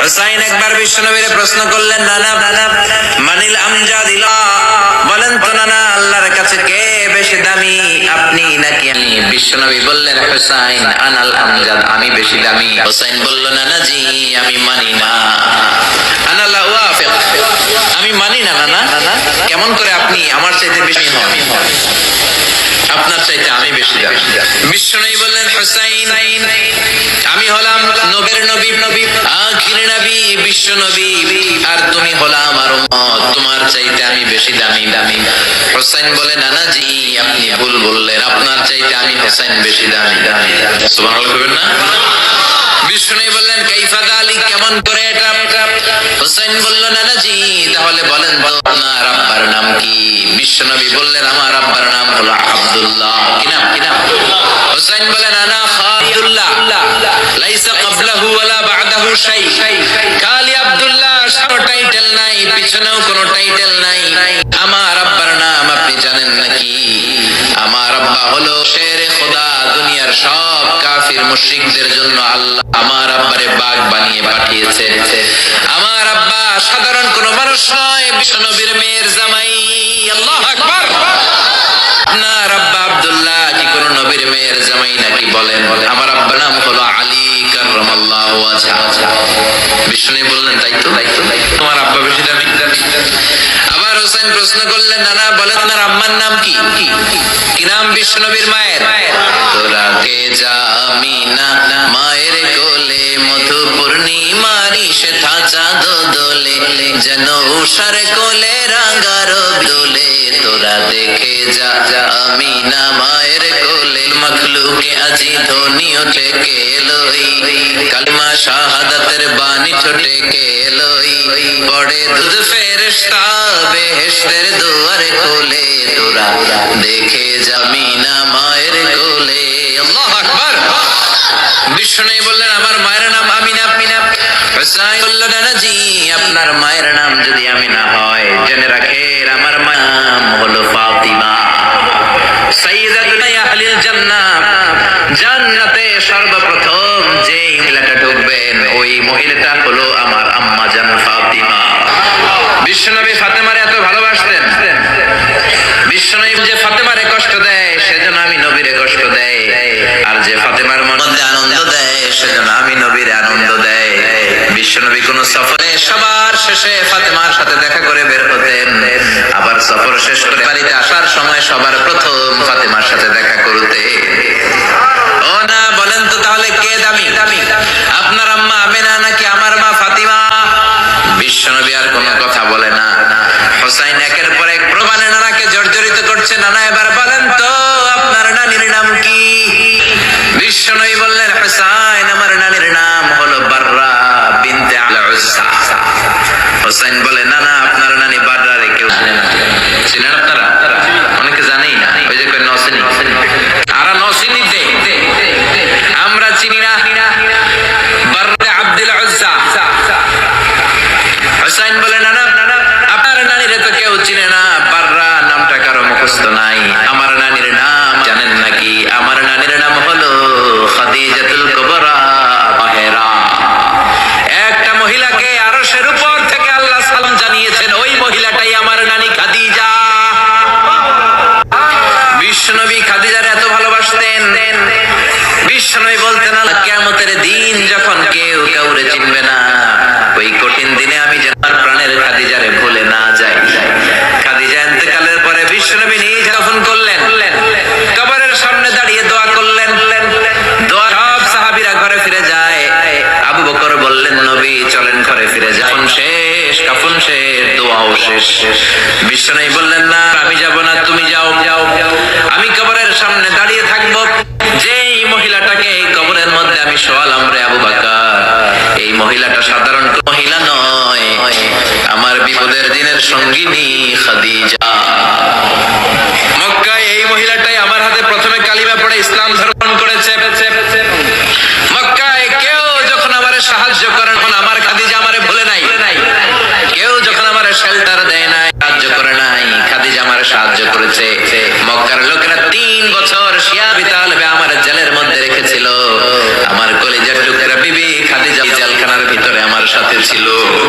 হুসাইন একবার বিশ্বনবীর প্রশ্ন করলেন, নানা মানিল আমজাদিলা, বলেন তো নানা আল্লাহর কাছে কে বেশি দামি, আপনি নাকি আমি? বিশ্বনবী বললেন, হুসাইন আনাল আমজাদ, আমি বেশি দামি। হুসাইন বলল, নানা জি আমি মানি না, আনা লা ওয়াফিক, আমি মানি না নানা। কেমন করে আপনি আমার চাইতে বেশি হন? আপনার চাইতে আমি বেশি দামি। বিশ্বনবী বললেন, হুসাইন আমি হলাম নবীর নবী, আখির নবী, বিশ্ব নবী, আর তুমি হলা আমার উম্মত, তোমার চাইতে আমি বেশি দামি। হুসাইন বলে, নানা জি আপনি ভুল বললেন, আপনার চাইতে আমি হুসাইন বেশি দামি। সুবহানাল্লাহ বলবেন না? বিষ্ণু বললেন, কাইফা যালিক, কেমন করে এটা? হুসাইন বলল, নানা জি তাহলে বলেন তো আপনার আব্বার নাম কি? বিশ্বনবী বললেন, আমার আব্বার নাম হলো আব্দুল্লাহ। কি নাম? হুসাইন বলেন, আনা খালিদুল্লাহ, লাইসা ক্বাবলাহু ওয়ালা বা'দাহু শাই, খালি আব্দুল্লাহ, কোনো টাইটেল নাই, পিছনেও কোনো টাইটেল নাই। আমার আব্বার নাম আপনি জানেন নাকি? আমার আব্বা হলো শেরে খোদা, দুনিয়ার সব কাফির মুশরিকদের জন্য আল্লাহ আমার আব্বারে বাগ বানিয়ে পাঠিয়েছে। আমার আব্বা সাধারণ কোন মানুষ নয়, বিশ্বনবীর মেয়ের জামাই। আল্লাহু আকবার। আপনার আব্বা আব্দুল্লাহ কি কোন নবীর মেয়ের জামাই নাকি? বলেন, আমার আব্বার নাম হলো আলী কাররামাল্লাহু ওয়াজহা। বিষ্ণু বললেন, তাই তো, তোমার আব্বা বেশি দামি। আবার হোসেন প্রশ্ন করলেন, নানা বলেন আপনার আম্মার নাম কি? কি নাম বিশ্বনবীর মায়ের? তোরা কে জামিনা মায়ের কোলে, মধু পূর্ণিমারি সে থাচা দোলে, যেন উষার কোলে রাঙার দোলে। তোরা দেখে যা আমিনা মায়ের কোলে, মখলুকে আজি ধ্বনি ওঠে কে লই, কালিমা শাহাদাতের বাণী ছোটে কে লই, পড়ে দুধ ফেরেশতা বেহেশতের দুয়ার খোলে। তোরা দেখে যা আমিনা মায়ের কোলে। আল্লাহু আকবার। বিষ্ণু বললেন, আমার মায়ের নাম আমিনা। হুসাইন বলল, নানা জি আপনার মায়ের নাম যদি আমিনা হয়, জেনে রাখেন আমার মায়ের নাম হলো ফাতিমা, সাইয়্যিদাতুনা আহলিল জান্নাহ। জান্নাতে সর্বপ্রথম যে মহিলাটা ঢুকবেন, ওই মহিলাটা হলো আমার আম্মা জান ফাতিমা। বিশ্বনবী ফাতেমারে এত ভালোবাসতেন। বিশ্বনবী যে ফাতেমারে কষ্ট দেয়, সেজন্য আমি নবীরে কষ্ট দেয়, আর যে ফাতেমার মধ্যে আনন্দ দেয়, সেজন্য আমি নবীরে আনন্দ দেয়। বিশ্বনবী কোন সফরে সবার শেষে ফাতেমার সাথে দেখা করে বের হতেন, আবার সফর শেষ করে বাড়িতে আসার সময় সবার প্রথম ফাতেমার সাথে দেখা করতে। ও না, বলেন তো তাহলে কে দামি, আপনার আম্মা আমেনা নাকি আমার মা ফাতিমা? বিশ্বনবী আর কোনো কথা বলে না। হুসাইন একের পর এক প্রমাণে নানাকে জর্জরিত করছে। নানা এবার বলেন তো আপনার নানির নাম কি? বিশ্বনবী বললেন, হুসাইন আমার নানির নাম হলো বাররা বিনতে আল উজ্জা। হুসাইন বলে, নানা আপনার নানি বাররা রে কেউ জানে না? চিনেন আপনারা? অনেকে জানেই না। ওই যে কই নসিনি, আর নসিনিতে আমরা চিনি না বাররা আব্দুল উজ্জা। হুসাইন বলে, নানা আপনার নানিরে তো কেউ চিনে না, বাররা নামটা কারো মুখস্থ নাই। আমার নানির নাম জানেন নাকি? আমার নানির নাম হলো খাদিজাতুল কুবরা তাহেরা। একটা মহিলাকে আরশের উপর থেকে আল্লাহ সালাম জানিয়েছেন, ওই মহিলাটাই আমার নানি খাদিজা। বিশ্বনবী খাদিজার এত ভালোবাসতেন। বিশ্বনবী বলতেন, কিয়ামতের দিন যখন কেউ কাউরে চিনবে না, ওই কঠিন দিনে আমি যেন প্রাণের খাদিজারে ভুলে না যাই। খাদিজা ইন্তেকালের পরে বিশ্বনবী নিজে দাফন করলেন, কবরের সামনে দাঁড়িয়ে দোয়া করলেন। দোয়া সব সাহাবীরা ঘরে ফিরে যায়। আবু বকর বললেন, নবী চলেন ঘরে ফিরে যাই, কাফন শেষ, কাফন শেষ, দোয়াও শেষ। বিশ্বনবী বললেন, না আমি যাব না, তুমি যাও। আমি কবরের সামনে দাঁড়িয়ে থাকবো, যেই মহিলাটাকে এই কবরের মধ্যে আমি শোয়ালাম রে আবু বকর, এই মহিলাটা সাধারণ মহিলা নয়, আমার বিপদের দিনের সঙ্গিনী খাদিজা। মক্কায় এই মহিলাটাই আমার হাতে প্রথমে কালিমা পড়ে ইসলাম ধর্ম করেছে। মক্কায় কেউ যখন আমারে সাহায্য করে, তখন আমার খাদিজা আমারে ভুলে নাই। কেউ যখন আমারে শেল্টার দেয় নাই, সাহায্য করে নাই, খাদিজা আমারে সাহায্য করেছে। মক্কার লোকেরা 3 বছর শিয়া আবি তালেবে আমার জেলের মধ্যে রেখেছিল। আমার কলিজার টুকরা বিবি খাদিজা জেলখানার ভিতরে আমার সাথে ছিল